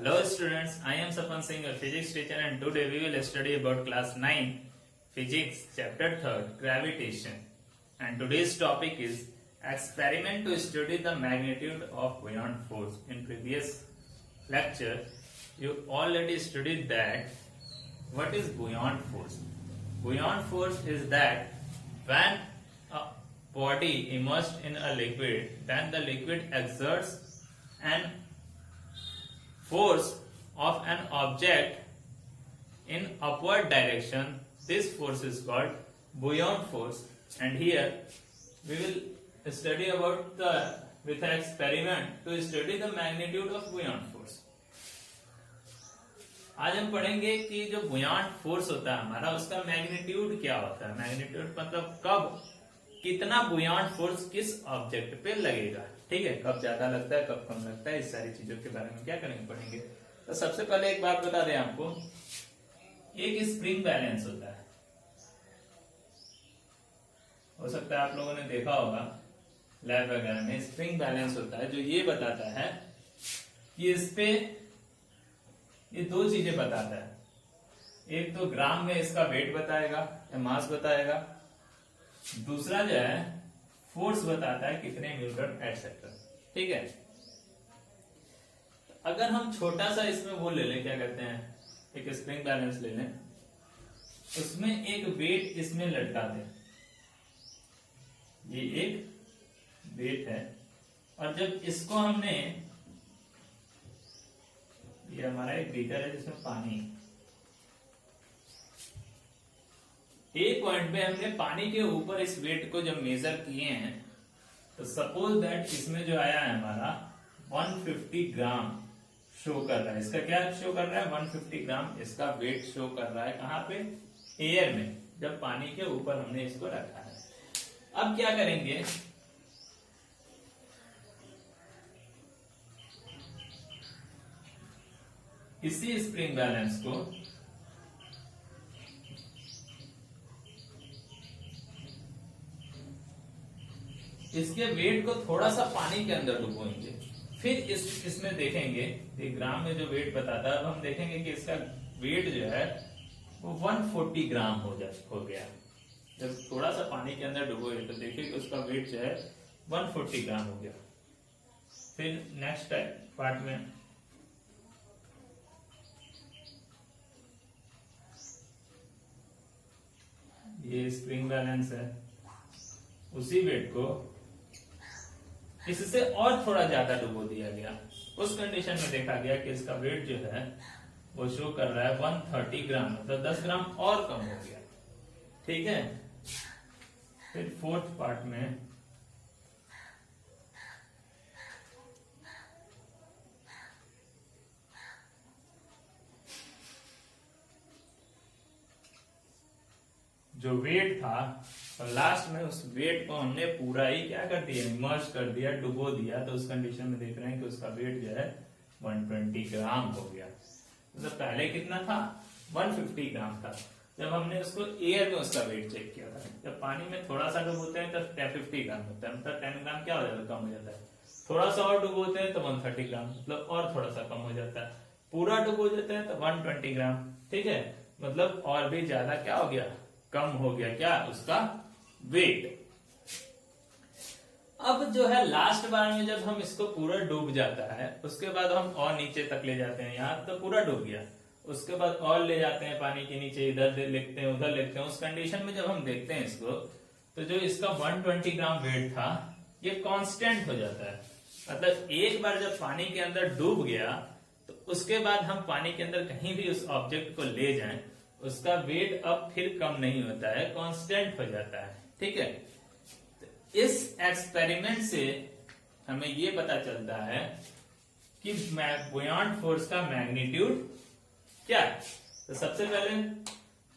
Hello students, I am Sapan Singh, your physics teacher, and today we will study about class 9 physics chapter 3 gravitation. And today's topic is experiment to study the magnitude of buoyant force. In previous lecture you already studied that what is buoyant force. Buoyant force is that when a body immersed in a liquid, then the liquid exerts an force of an object in upward direction. This force is called buoyant force, and here we will study about with an experiment to study the magnitude of buoyant force. आज हम पढ़ेंगे कि जो बुयांट force होता है हमारा, उसका magnitude क्या होता है. मैग्नीट्यूड मतलब कब कितना बुयांट फोर्स किस ऑब्जेक्ट पे लगेगा. ठीक है, कब ज्यादा लगता है, कब कम लगता है, इस सारी चीजों के बारे में क्या करेंगे, पढ़ेंगे. तो सबसे पहले एक बात बता दें आपको, एक स्प्रिंग बैलेंस होता है. हो सकता है आप लोगों ने देखा होगा लैब वगैरह में, स्प्रिंग बैलेंस होता है जो ये बताता है कि इस पे ये दो चीजें बताता है. एक तो ग्राम में इसका वेट बताएगा या मास बताएगा, दूसरा जो है फोर्स बताता है कितने न्यूटन एटसेट्रा. ठीक है, अगर हम छोटा सा इसमें वो ले लें, क्या कहते हैं, एक स्प्रिंग बैलेंस ले लें, उसमें एक वेट इसमें लटका दें. ये एक वेट है, और जब इसको हमने, ये हमारा एक बीकर है जिसमें पानी, एक पॉइंट पे हमने पानी के ऊपर इस वेट को जब मेजर किए हैं, तो सपोज दैट इसमें जो आया है हमारा 150 ग्राम शो कर रहा है. इसका क्या शो कर रहा है, 150 ग्राम इसका वेट शो कर रहा है. कहां पे, एयर में, जब पानी के ऊपर हमने इसको रखा है. अब क्या करेंगे, इसी स्प्रिंग बैलेंस को इसके वेट को थोड़ा सा पानी के अंदर डुबोएंगे. फिर इसमें देखेंगे, ये ग्राम में जो वेट बताता है, अब हम देखेंगे कि इसका वेट जो है वो 140 ग्राम हो गया. जब थोड़ा सा पानी के अंदर डुबोए तो देखिए कि उसका वेट जो है 140 ग्राम हो गया. फिर नेक्स्ट पार्ट में ये स्प्रिंग बैलेंस है, उसी वेट को इससे और थोड़ा ज्यादा डुबो दिया गया. उस कंडीशन में देखा गया कि इसका वेट जो है वो शो कर रहा है 130 ग्राम, मतलब 10 ग्राम और कम हो गया. ठीक है, फिर फोर्थ पार्ट में जो वेट था, और लास्ट में उस वेट को हमने पूरा ही क्या कर दिया, इमर्ज कर दिया, डुबो दिया. तो उस कंडीशन में देख रहे हैं कि उसका वेट जो है 120 ग्राम हो गया. मतलब पहले कितना था, 150 ग्राम था. जब हमने उसको एयर में उसका वेट चेक किया था, जब पानी में थोड़ा सा डुबोते हैं तब 50 ग्राम होता है, मतलब 10 ग्राम क्या हो जाता है, कम हो जाता है. थोड़ा सा और डुबोते हैं तो 130 ग्राम, मतलब और थोड़ा सा कम हो जाता है. पूरा डुबो देते हैं तो 120 ग्राम. ठीक है, मतलब और भी ज्यादा क्या हो गया, कम हो गया क्या, उसका वेट. अब जो है लास्ट बार में जब हम इसको पूरा डूब जाता है, उसके बाद हम और नीचे तक ले जाते हैं. यहाँ तो पूरा डूब गया, उसके बाद और ले जाते हैं पानी के नीचे, इधर लिखते हैं उधर लिखते हैं. उस कंडीशन में जब हम देखते हैं इसको, तो जो इसका 120 ग्राम वेट था ये कांस्टेंट हो जाता है. मतलब एक बार जब पानी के अंदर डूब गया, तो उसके बाद हम पानी के अंदर कहीं भी उस ऑब्जेक्ट को ले जाएं, उसका वेट अब फिर कम नहीं होता है, कांस्टेंट हो जाता है. ठीक है, तो इस एक्सपेरिमेंट से हमें ये पता चलता है कि बुयांट फोर्स का मैग्नीट्यूड क्या है. तो सबसे पहले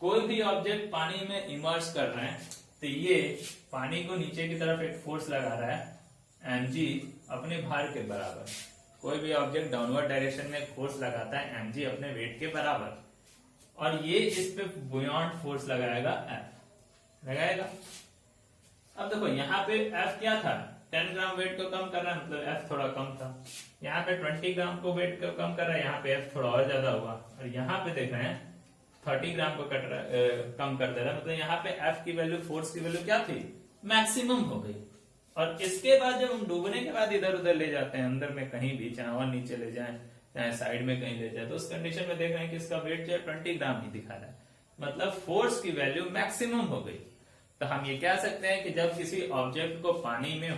कोई भी ऑब्जेक्ट पानी में इमर्ज कर रहे हैं, तो ये पानी को नीचे की तरफ एक फोर्स लगा रहा है mg अपने भार के बराबर. कोई भी ऑब्जेक्ट डाउनवर्ड डायरेक्शन में फोर्स लगाता है mg अपने वेट के बराबर, और ये इस पे बुयांट फोर्स लगाएगा F लगाएगा. अब देखो यहाँ पे F क्या था, 10 ग्राम वेट को कम कर रहा है, मतलब एफ थोड़ा कम था। यहाँ पे 20 ग्राम को वेट को कम कर रहा है, यहाँ पे एफ थोड़ा और ज्यादा हुआ। और यहाँ पे देख रहे हैं 30 ग्राम को कट रहा कम कर दे रहा है, मतलब यहाँ पे एफ की वैल्यू, फोर्स की वैल्यू क्या थी, मैक्सिमम हो गई। और इसके बाद जब हम डूबने के बाद इधर उधर ले जाते हैं अंदर में कहीं भी, चाहे और नीचे ले जाएं चाहे साइड में कहीं ले जाए, तो उस कंडीशन में देख रहे हैं कि इसका वेट जो है 20 ग्राम ही दिखा रहा है, मतलब फोर्स की वैल्यू मैक्सिमम हो गई। तो हम ये कह सकते हैं कि जब किसी ऑब्जेक्ट को पानी में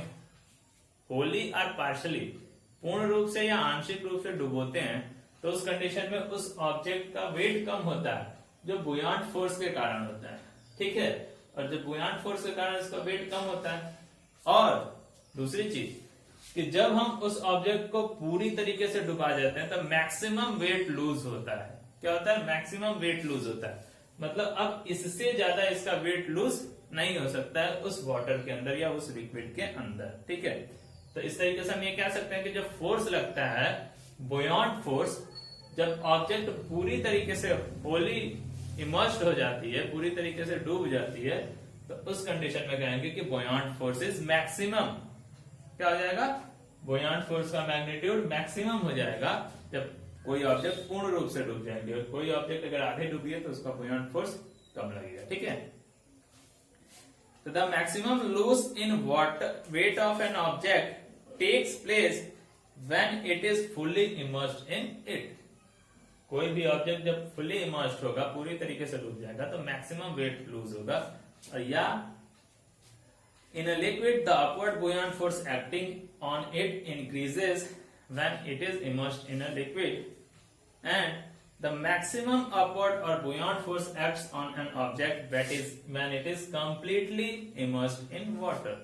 होली और पार्शली, पूर्ण रूप से या आंशिक रूप से डुबोते हैं, तो उस कंडीशन में उस ऑब्जेक्ट का वेट कम होता है, जो बुयांट फोर्स के कारण होता है, ठीक है। और जब बुयांट फोर्स के कारण इसका वेट कम होता है। और दूसरी चीज कि जब हम उस ऑब्जेक्ट को पूरी तरीके से डुबा जाते हैं, तो मैक्सिमम वेट लूज होता है। क्या होता है, मैक्सिमम वेट लूज होता है, मतलब अब इससे ज्यादा इसका वेट लूज नहीं हो सकता है उस वाटर के अंदर या उस लिक्विड के अंदर, ठीक है। तो इस तरीके से हम ये कह सकते हैं कि जब फोर्स लगता है, बुयांट फोर्स, जब ऑब्जेक्ट पूरी तरीके से होली इमर्स्ड हो जाती है, पूरी तरीके से डूब जाती है, तो उस कंडीशन में कहेंगे कि बुयांट फोर्स इज मैक्सिमम। क्या हो जाएगा, बुयांट फोर्स का मैग्नीट्यूड मैक्सिमम हो जाएगा जब कोई ऑब्जेक्ट पूर्ण रूप से डूब जाएंगे, और कोई ऑब्जेक्ट अगर आधे डूबी है तो उसका बुयांट फोर्स कम लगेगा, ठीक है। तो the maximum loss in water weight of an object takes place when it is fully immersed in it. कोई भी ऑब्जेक्ट जब फुल्ली इमर्स्ड होगा, पूरी तरीके से डूब जाएगा, तो मैक्सिमम वेट लूज होगा। और या in a liquid the upward buoyant force acting on it increases when it is immersed in a liquid, and the maximum upward or buoyant force acts on an object that is when it is completely immersed in water,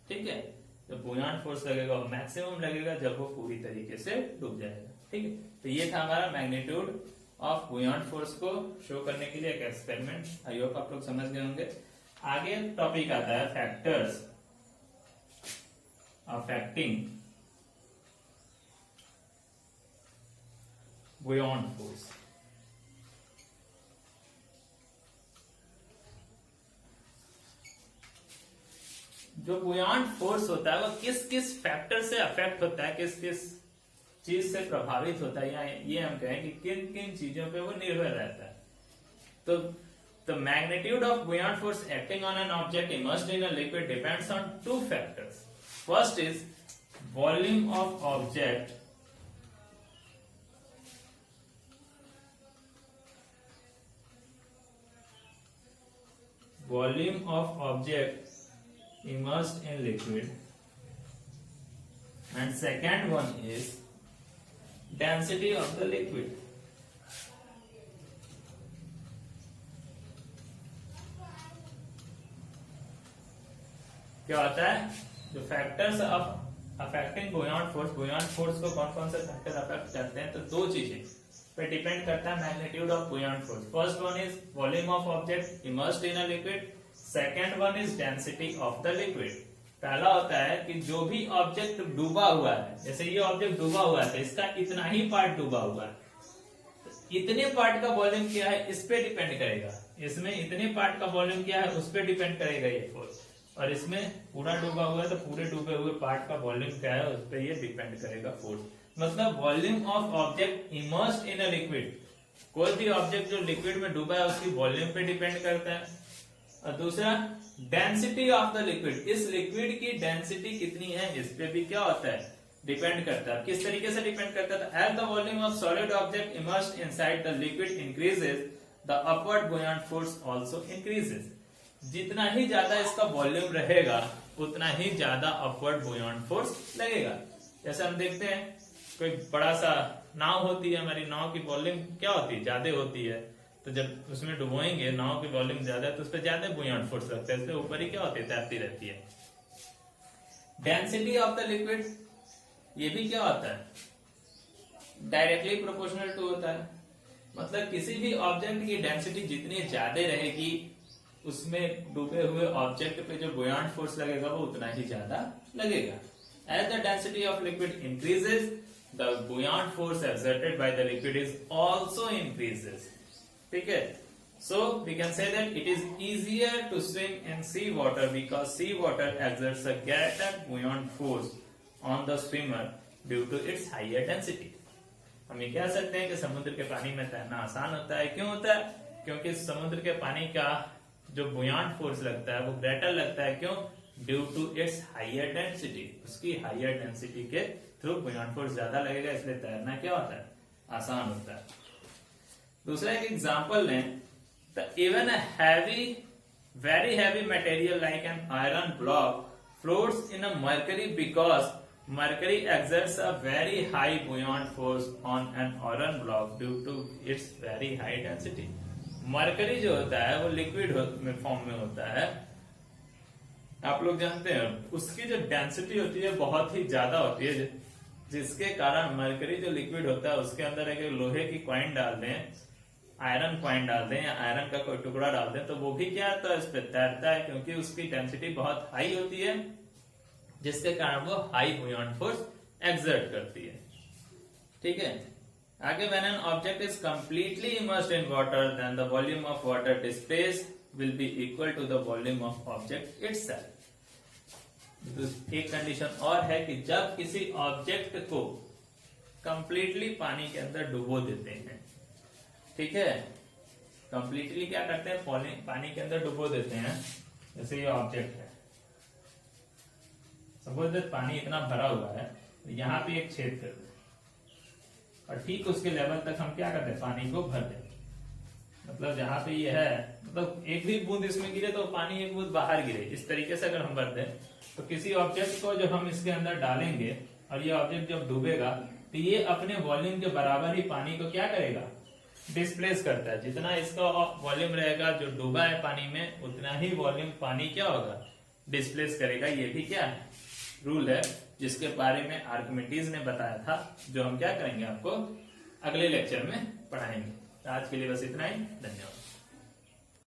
ठीक है। तो बुयांट force लगेगा वो maximum लगेगा जब वो पूरी तरीके से डूब जाएगा, ठीक है। तो ये था हमारा मैग्नीट्यूड ऑफ बुयांट फोर्स को शो करने के लिए एक एक्सपेरिमेंट। आई होप आप लोग समझ गए होंगे। आगे टॉपिक आता है फैक्टर्स अफेक्टिंग बुयांट फोर्स। जो बुयांट फोर्स होता है वो किस किस फैक्टर से अफेक्ट होता है, किस किस चीज से प्रभावित होता है, या ये हम कहें कि किन किन चीजों पे वो निर्भर रहता है। तो the magnitude of buoyant force acting on an object immersed in a liquid depends on two factors. First is volume of object, volume of object immersed in liquid, and second one is density of the liquid. क्या होता है, जो factors of affecting बुयांट force को कौन कौन से factor affect करते हैं, तो दो चीजें पे डिपेंड करता है magnitude of buoyant force. First one is volume of object immersed in a liquid, second one is density of the liquid. पहला होता है कि जो भी ऑब्जेक्ट डूबा हुआ है, जैसे ये ऑब्जेक्ट डूबा हुआ है तो इसका इतना ही पार्ट डूबा हुआ है, इतने पार्ट का वॉल्यूम क्या है इस पे डिपेंड करेगा, इसमें इतने पार्ट का वॉल्यूम क्या है उस पर डिपेंड करेगा ये फोर्स। और इसमें पूरा डूबा हुआ है तो पूरे डूबे हुए पार्ट का वॉल्यूम क्या है उस पर ये डिपेंड करेगा फोर्स। मतलब volume of object immersed in a liquid, कोई भी ऑब्जेक्ट जो लिक्विड में डूबा है उसकी वॉल्यूम पे डिपेंड करता है। और दूसरा डेंसिटी ऑफ द लिक्विड, इस लिक्विड की डेंसिटी कितनी है इस पे भी क्या होता है, डिपेंड करता है। किस तरीके से डिपेंड करता है, as the volume of solid object immersed inside the liquid increases the upward buoyant force also increases. जितना ही ज्यादा इसका वॉल्यूम रहेगा उतना ही ज्यादा अपवर्ड बुयांट फोर्स लगेगा। जैसे हम देखते हैं कोई बड़ा सा नाव होती है, हमारी नाव की वॉल्यूम क्या होती है, ज्यादा होती है, तो जब उसमें डुबोएंगे नाव की वॉल्यूम ज्यादा है तो उस पर ज्यादा बुयांट फोर्स लगता है, इससे ऊपर ही क्या होती है, तैरती रहती है। डेंसिटी ऑफ द लिक्विड, ये भी क्या होता है, डायरेक्टली प्रोपोर्शनल टू होता है। मतलब किसी भी ऑब्जेक्ट की डेंसिटी जितनी ज्यादा रहेगी उसमें डूबे हुए ऑब्जेक्ट पे जो बुयांट फोर्स लगेगा वो उतना ही ज्यादा लगेगा। As the density of liquid increases the buoyant force exerted by the liquid is also increases, ठीक है। So we can say that it is easier to swim in sea water because sea water exerts a greater buoyant force on the swimmer due to its higher density. हम ये कह सकते हैं कि समुद्र के पानी में तैरना आसान होता है। क्यों होता है? क्योंकि समुद्र के पानी का जो बुयांट फोर्स लगता है वो ग्रेटर लगता है। क्यों? Due to its higher density, उसकी हाइयर डेंसिटी के थ्रू बुयांट फोर्स ज्यादा लगेगा, इसलिए तैरना क्या होता है? आसान होता है। दूसरा एक एग्जाम्पल लें, even a very heavy material like an iron block floats in a mercury because mercury exerts a very high buoyant force on an iron block due to its very high density. Mercury जो होता है वो liquid form में होता है, आप लोग जानते हैं। उसकी जो डेंसिटी होती है बहुत ही ज्यादा होती है, जिसके कारण मरकरी जो लिक्विड होता है उसके अंदर एक लोहे की कॉइन डाल दें, आयरन कॉइन डाल दें या आयरन का कोई टुकड़ा डाल दें, तो वो भी क्या होता है? इस पे तैरता है, क्योंकि उसकी डेंसिटी बहुत हाई होती है, जिसके कारण वो हाई बुयांट फोर्स एक्सर्ट करती है। ठीक है, आगे when an object is completely immersed in water then the volume of water displaced will be equal to the volume of object itself. एक कंडीशन और है कि जब किसी ऑब्जेक्ट को कंप्लीटली पानी के अंदर डुबो देते हैं, ठीक है, कंप्लीटली क्या करते हैं? पानी के अंदर डुबो देते हैं। जैसे ये ऑब्जेक्ट है, सपोज दैट पानी इतना भरा हुआ है, तो यहाँ पे एक छेद कर दे और ठीक उसके लेवल तक हम क्या करते हैं? पानी को भर दें। मतलब जहां पे ये है, मतलब एक भी बूंद इसमें गिरे तो पानी एक बूंद बाहर गिरे, इस तरीके से अगर हम भर दें तो किसी ऑब्जेक्ट को जब हम इसके अंदर डालेंगे और ये ऑब्जेक्ट जब डूबेगा तो ये अपने वॉल्यूम के बराबर ही पानी को क्या करेगा? डिस्प्लेस करता है। जितना इसका वॉल्यूम रहेगा जो डूबा है पानी में, उतना ही वॉल्यूम पानी क्या होगा? डिस्प्लेस करेगा। ये भी क्या है? रूल है, जिसके बारे में आर्किमिडीज ने बताया था, जो हम क्या करेंगे आपको अगले लेक्चर में पढ़ाएंगे। आज के लिए बस इतना ही, धन्यवाद।